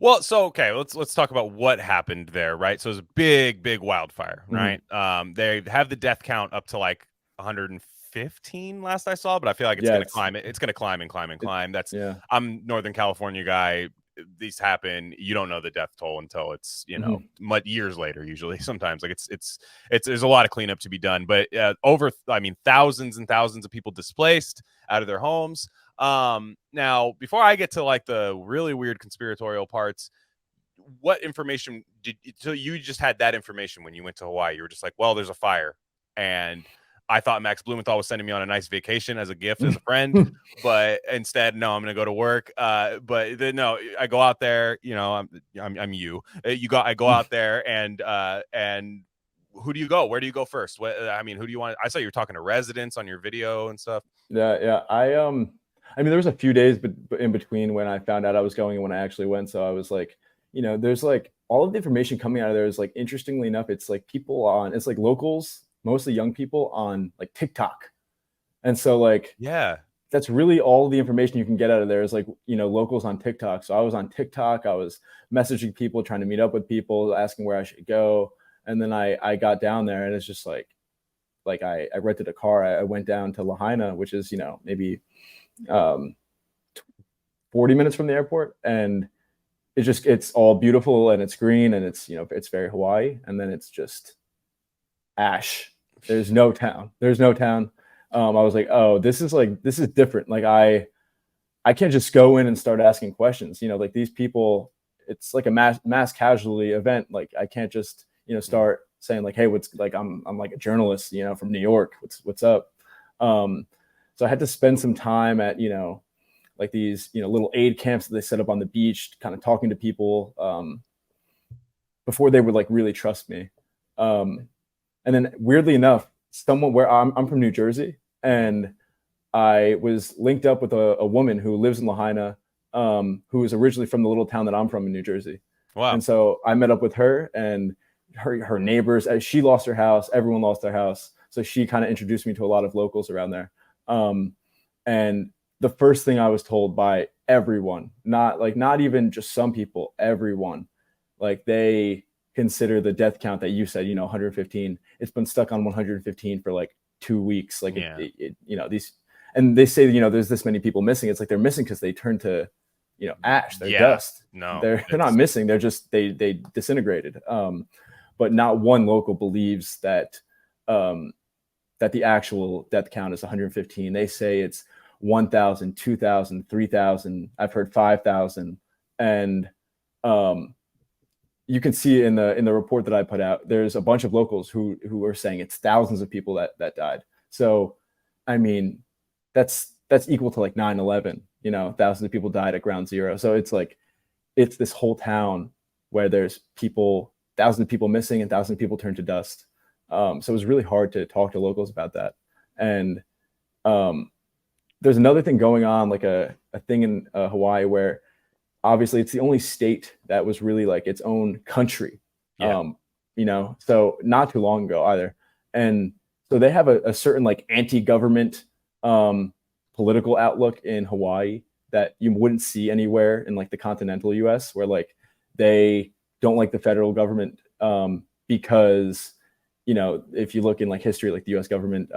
Well, so okay, let's talk about what happened there, right? So it was a big wildfire, Hmm. right? They have the death count up to like 115 last I saw, but I feel like it's Yeah, going to climb. It's going to climb and climb and climb. That's yeah. I'm Northern California guy. These happen. You don't know the death toll until it's Hmm. years later. Usually, sometimes like it's there's a lot of cleanup to be done. But I mean, thousands and thousands of people displaced out of their homes. Now, before I get to like the really weird conspiratorial parts, what information did so you just had that information when you went to Hawaii? You were just like, well, there's a fire, and I thought Max Blumenthal was sending me on a nice vacation as a gift as a friend, but instead, no, I'm going to go to work. No, I go out there. I'm you. I go out there and who do you go? Where do you go first? I mean, who do you want? I saw you were talking to residents on your video and stuff. Yeah, yeah. I mean, there was a few days in between when I found out I was going and when I actually went. So I was like, there's like all of the information coming out of there is like, interestingly enough, it's like it's like locals, mostly young people on like TikTok. And so like, Yeah. that's really all the information you can get out of there is like, locals on TikTok. So I was on TikTok, I was messaging people, trying to meet up with people, asking where I should go. And then I got down there and it's just like I rented a car. I went down to Lahaina, which is, maybe um, 40 minutes from the airport. And it's all beautiful and it's green and it's very Hawaii. And then it's just ash. There's no town. There's no town. I was like, oh, this is different. Like I can't just go in and start asking questions. Like these people, it's like a mass casualty event. Like I can't just, start saying like, hey, what's like, I'm like a journalist, from New York. What's up? So I had to spend some time at, like these, little aid camps that they set up on the beach, kind of talking to people before they would like really trust me. Um, and then weirdly enough, someone where I'm from New Jersey, and I was linked up with a woman who lives in Lahaina, who is originally from the little town that I'm from in New Jersey. Wow. And so I met up with her and her neighbors. As she lost her house, everyone lost their house. So she kind of introduced me to a lot of locals around there. And the first thing I was told by everyone, not even just some people, everyone, like they consider the death count that you said, 115. It's been stuck on 115 for like 2 weeks. Like Yeah. these, and they say, there's this many people missing. It's like they're missing because they turn to, ash. They're Yeah. dust. No. They're not missing. They're just they disintegrated. But not one local believes that that the actual death count is 115. They say it's 1,000, 2,000, 3,000. I've heard 5,000, and you can see in the report that I put out, there's a bunch of locals who are saying it's thousands of people that died. So, I mean, that's equal to like 9/11. Thousands of people died at ground zero. So it's like it's this whole town where there's people, thousands of people missing and thousands of people turned to dust. So it was really hard to talk to locals about that. And there's another thing going on, like a thing in Hawaii where obviously it's the only state that was really like its own country. Yeah. So not too long ago either. And so they have a certain like anti-government political outlook in Hawaii that you wouldn't see anywhere in like the continental US, where like they don't like the federal government because, if you look in like history, like the US government,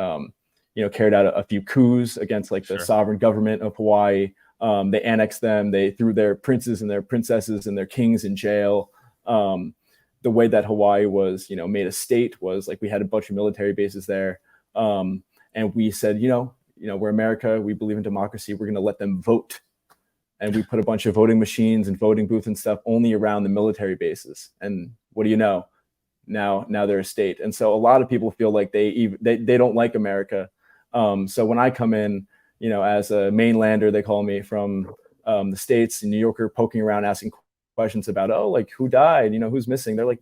carried out a few coups against like the sovereign government of Hawaii. They annexed them. They threw their princes and their princesses and their kings in jail. The way that Hawaii was, made a state was like we had a bunch of military bases there, and we said, we're America. We believe in democracy. We're going to let them vote, and we put a bunch of voting machines and voting booths and stuff only around the military bases. And what do you know? Now they're a state, and so a lot of people feel like they don't like America. So when I come in, as a mainlander, they call me from the States, a New Yorker, poking around, asking questions about, like who died, who's missing. They're like,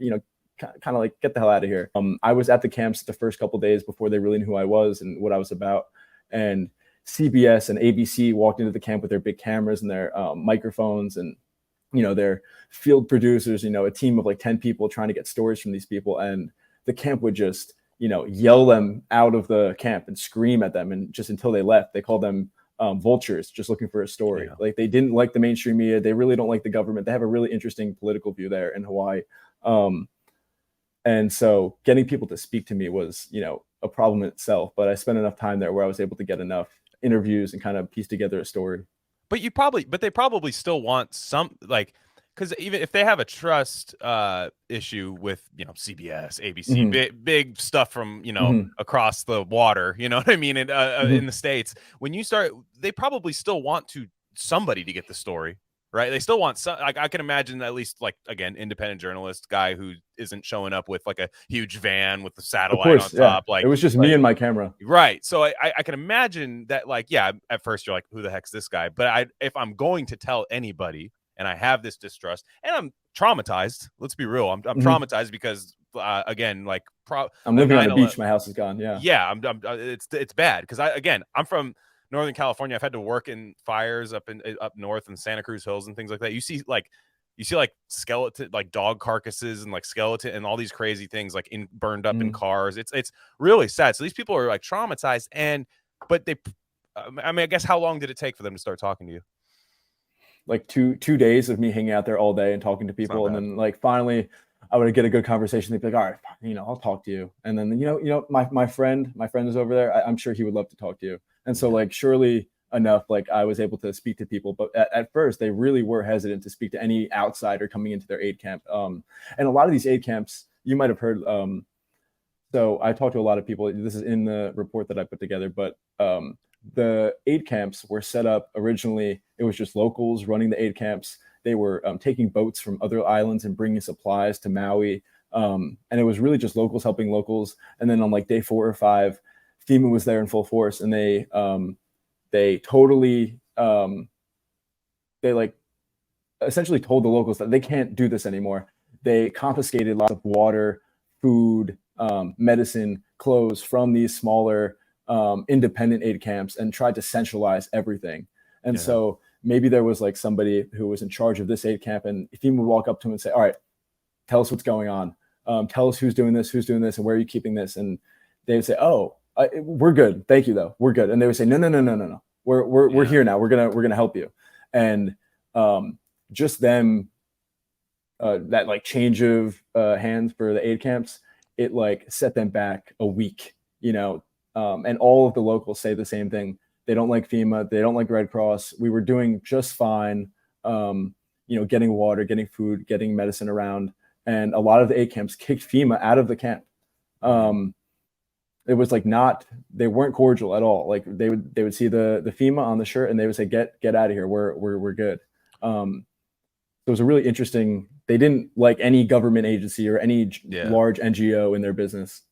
kind of like, get the hell out of here. I was at the camps the first couple of days before they really knew who I was and what I was about. And CBS and ABC walked into the camp with their big cameras and their microphones and, their field producers, a team of like 10 people trying to get stories from these people. And the camp would just, yell them out of the camp and scream at them. And just until they left, they called them vultures just looking for a story. Yeah. Like they didn't like the mainstream media. They really don't like the government. They have a really interesting political view there in Hawaii. Um, and so getting people to speak to me was, a problem in itself. But I spent enough time there where I was able to get enough interviews and kind of piece together a story. But they probably still want some, like, because even if they have a trust issue with, CBS, ABC, Hmm. big stuff from, Hmm. across the water, you know what I mean, in Hmm. the States, when you start, they probably still want somebody to get the story, right? They still want some, like, I can imagine at least, like, again, independent journalist guy who isn't showing up with like a huge van with the Of satellite on course, yeah. top, It like was just me and my camera. right. So I can imagine that, like, yeah, at first you're like, who the heck's this guy? But if I'm going to tell anybody and I have this distrust and I'm traumatized, let's be real, I'm Hmm. traumatized because again, like I'm like living on a 9/11, beach. My house is gone. Yeah. yeah, it's bad because I'm from Northern California. I've had to work in fires up north in Santa Cruz Hills and things like that. You see like skeleton, like dog carcasses and like skeleton and all these crazy things like burned up in Hmm. cars. It's really sad. So these people are like traumatized, but they, I mean, I guess how long did it take for them to start talking to you? Like two days of me hanging out there all day and talking to It's not people, and bad. then like finally I would get a good conversation. They'd be like, all right, I'll talk to you. And then my friend is over there. I'm sure he would love to talk to you. And so Yeah, like surely enough, like I was able to speak to people, but at first they really were hesitant to speak to any outsider coming into their aid camp. And a lot of these aid camps, you might have heard. So I talked to a lot of people. This is in the report that I put together, but the aid camps were set up originally. It was just locals running the aid camps. They were taking boats from other islands and bringing supplies to Maui, and it was really just locals helping locals. And then on like day 4 or 5, FEMA was there in full force, and they totally they like essentially told the locals that they can't do this anymore. They confiscated lots of water, food, medicine, clothes from these smaller independent aid camps and tried to centralize everything. And yeah, so maybe there was like somebody who was in charge of this aid camp, and FEMA would walk up to him and say, "All right, tell us what's going on. Tell us who's doing this, and where are you keeping this?" And they would say, "Oh, we're good, thank you, though, we're good." And they would say, "No, no, no, no, no, no. We're yeah, here now. We're gonna help you." And just them that like change of hands for the aid camps, it like set them back a week, and all of the locals say the same thing. They don't like FEMA, they don't like Red Cross. We were doing just fine, getting water, getting food, getting medicine around, and a lot of the aid camps kicked FEMA out of the camp. mm, um, it was like not, they weren't cordial at all. Like they would see the FEMA on the shirt and they would say, get out of here, we're good. It was a really interesting, they didn't like any government agency or any yeah. large NGO in their business.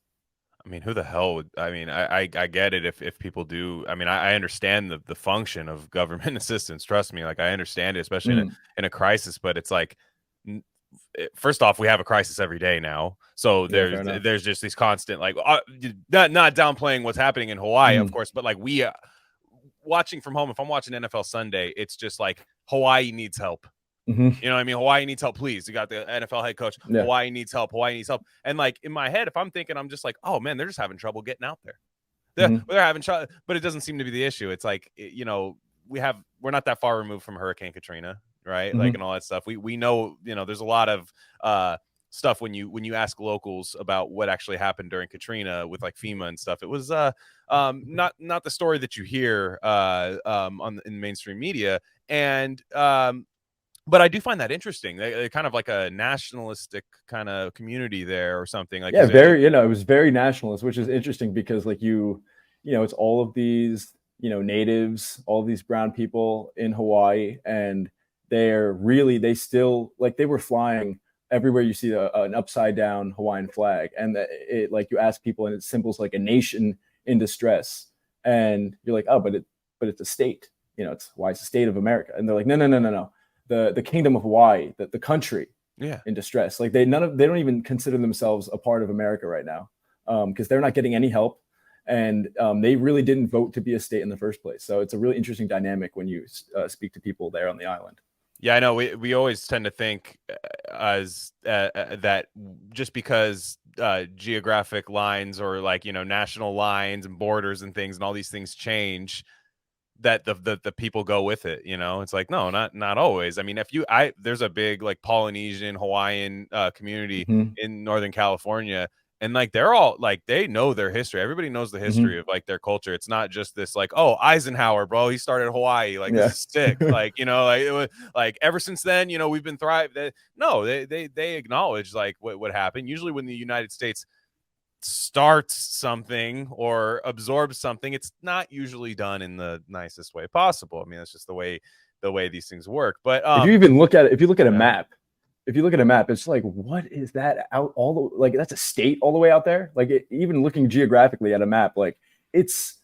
I mean, who the hell would? I mean, I get it if people do. I mean, I understand the function of government assistance. Trust me, like I understand it, especially Mm. in a crisis. But it's like, first off, we have a crisis every day now, so Yeah, fair enough. there's just these constant, like, not downplaying what's happening in Hawaii, of Mm. course, but like we watching from home. If I'm watching NFL Sunday, it's just like Hawaii needs help. Hmm. You know what I mean? Hawaii needs help, please. You got the NFL head coach. Yeah. Hawaii needs help. Hawaii needs help. And like in my head, if I'm thinking, I'm just like, oh man, they're just having trouble getting out there. Hmm. They're having trouble, but it doesn't seem to be the issue. It's like, we're not that far removed from Hurricane Katrina, right? Like, and Hmm. all that stuff. We know, there's a lot of stuff when you ask locals about what actually happened during Katrina with like FEMA and stuff. It was not the story that you hear in mainstream media. And but I do find that interesting. They're kind of like a nationalistic kind of community there or something. Like, Yeah, because it, it was very nationalist, which is interesting because like it's all of these, natives, all of these brown people in Hawaii, and they still like they were flying everywhere you see an upside down Hawaiian flag, and it like you ask people and it symbols like a nation in distress, and you're like, oh, but it's a state, it's Hawaii's the state of America, and they're like, no, no, no, no, no, the kingdom of Hawaii, the country yeah. in distress. Like they don't even consider themselves a part of America right now, because they're not getting any help, and they really didn't vote to be a state in the first place. So it's a really interesting dynamic when you speak to people there on the island. Yeah, I know. We always tend to think as that just because geographic lines or like national lines and borders and things and all these things change, the people go with it. It's like, no, not always. I mean, there's a big like Polynesian Hawaiian community Mhm. in Northern California, and like they're all like, they know their history. Everybody knows the history Mhm. of like their culture. It's not just this like, oh, Eisenhower, bro, he started Hawaii, like this Yeah. is sick. Like, like it was like ever since then, we've been thriving. No, they acknowledge like what happened. Usually when the United States starts something or absorbs something, it's not usually done in the nicest way possible. I mean, that's just the way these things work. But If you even look at it, if you look at a yeah, map, it's like, what is that out all the like? That's a state all the way out there. Like even looking geographically at a map, like it's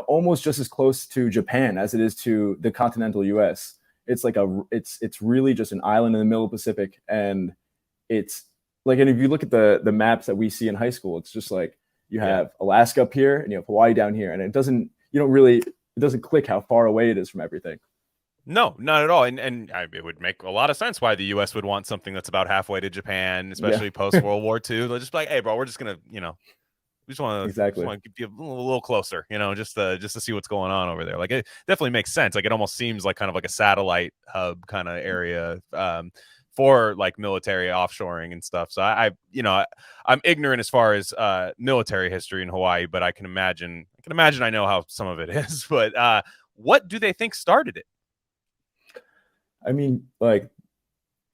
almost just as close to Japan as it is to the continental U.S. It's like it's really just an island in the middle of the Pacific, and it's like, and if you look at the maps that we see in high school, it's just like you yeah. have Alaska up here and you have Hawaii down here, and it doesn't click how far away it is from everything. No, not at all. And it would make a lot of sense why the U.S. would want something that's about halfway to Japan, Yeah, especially post World War II. They'll just be like, hey, bro, we're just gonna, we just want exactly. to be a little closer, just to see what's going on over there. Like it definitely makes sense. Like it almost seems like kind of like a satellite hub kind of area for like military offshoring and stuff. So I'm ignorant as far as military history in Hawaii, but I can imagine I know how some of it is. But what do they think started it? I mean, like,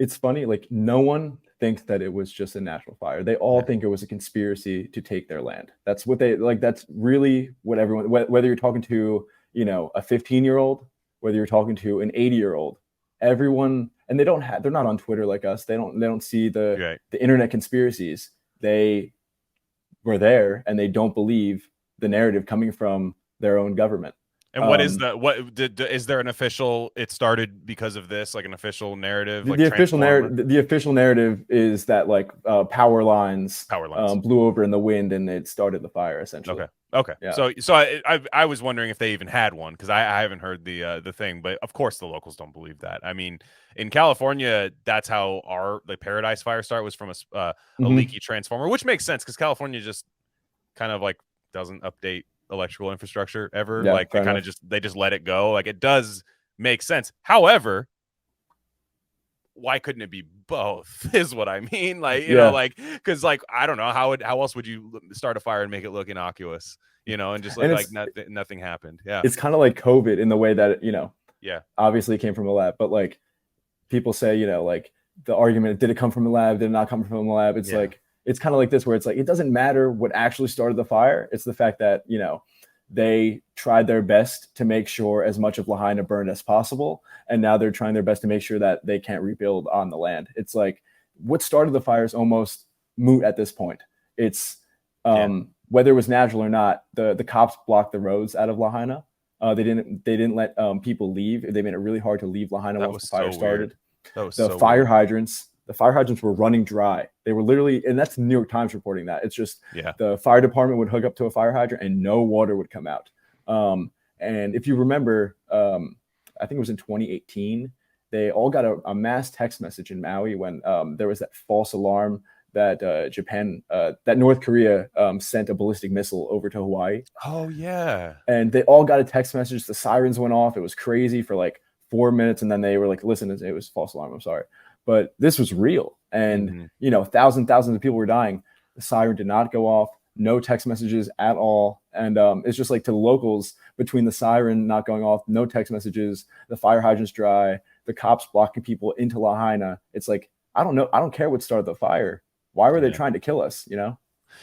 it's funny. Like, no one thinks that it was just a natural fire. They all Yeah. think it was a conspiracy to take their land. That's what they like. That's really what everyone. Whether you're talking to a 15-year-old, whether you're talking to an 80-year-old, everyone, and they're not on Twitter like us. They don't see Right. the internet conspiracies. They were there, and they don't believe the narrative coming from their own government. And what is is there an official, it started because of this, like an official narrative, like Transformer? The official narrative is that like power lines Power lines. blew over in the wind and it started the fire essentially. Okay. Yeah. So I was wondering if they even had one, because I haven't heard the thing, but of course the locals don't believe that. I mean, in California, that's how our like Paradise Fire start, was from a leaky transformer, which makes sense because California just kind of like doesn't update electrical infrastructure ever. Yeah, Like they just let it go. Like it does make sense. However, why couldn't it be both is what I mean. Like, like, because like, I don't know how else would you start a fire and make it look innocuous, and just look like nothing happened. Yeah. It's kind of like COVID in the way that, yeah, obviously it came from a lab, but like people say, like the argument, did it come from the lab? Did it not come from the lab? It's like, it's kind of like this, where it's like, it doesn't matter what actually started the fire. It's the fact that, they tried their best to make sure as much of Lahaina burned as possible. And now they're trying their best to make sure that they can't rebuild on the land. It's like what started the fire is almost moot at this point. It's whether it was natural or not, the cops blocked the roads out of Lahaina. They didn't let people leave. They made it really hard to leave Lahaina once the fire started. The fire hydrants were running dry. They were literally, and that's the New York Times reporting that. It's just the fire department would hook up to a fire hydrant and no water would come out. And if you remember, I think it was in 2018, they all got a mass text message in Maui when there was that false alarm that that North Korea sent a ballistic missile over to Hawaii. Oh yeah. And they all got a text message. The sirens went off. It was crazy for like 4 minutes, and then they were like, "Listen, it was false alarm. I'm sorry." But this was real. And, thousands of people were dying. The siren did not go off, no text messages at all. And it's just like, to the locals, between the siren not going off, no text messages, the fire hydrants dry, the cops blocking people into Lahaina. It's like, I don't know. I don't care what started the fire. Why were they trying to kill us?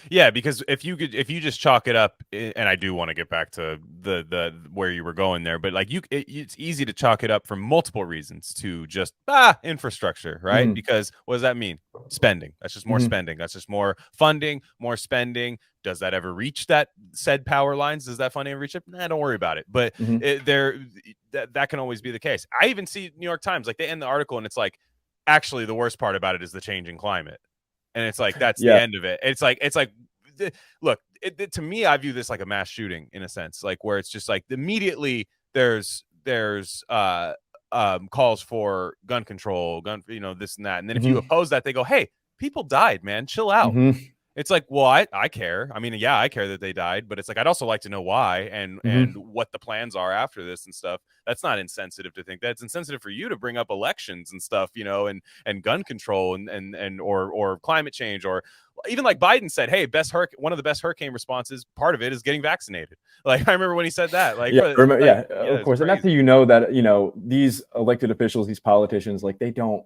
Yeah, because if you just chalk it up, and I do want to get back to the where you were going there, but like it's easy to chalk it up for multiple reasons to just infrastructure, right? Mm-hmm. Because what does that mean? Spending. That's just more spending. That's just more funding, more spending. Does that ever reach that said power lines? Does that funding ever reach it? Nah, don't worry about it. But that can always be the case. I even see New York Times, like they end the article and it's like, actually the worst part about it is the changing climate. And it's like, that's the end of it. It's like, look, to me, I view this like a mass shooting in a sense, like where it's just like immediately there's calls for gun control, this and that. And then if you oppose that, they go, hey, people died, man, chill out. It's like, well, I care. I mean, yeah, I care that they died, but it's like I'd also like to know why and Hmm. what the plans are after this and stuff. That's not insensitive to think that. It's insensitive for you to bring up elections and stuff, and gun control and or climate change, or even like Biden said, hey, one of the best hurricane responses, part of it is getting vaccinated. Like I remember when he said that. Like, Yeah, like yeah, yeah, of it's course. And that's how crazy. you know that, these elected officials, these politicians, like they don't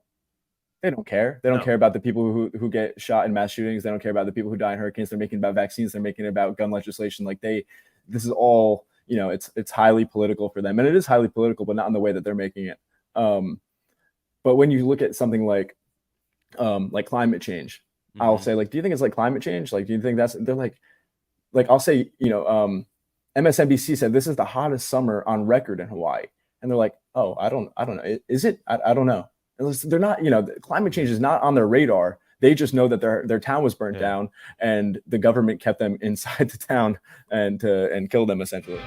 care. They don't No. care about the people who get shot in mass shootings. They don't care about the people who die in hurricanes. They're making about vaccines. They're making about gun legislation. Like this is all, it's highly political for them, and it is highly political, but not in the way that they're making it. Um, but when you look at something like climate change, I'll Hmm. say, like, do you think it's like climate change? Like, do you think they're like I'll say, MSNBC said this is the hottest summer on record in Hawaii, and they're like, oh, I don't know, is it? I don't know. They're not, climate change is not on their radar. They just know that their town was burnt Yeah. down, and the government kept them inside the town and killed them essentially.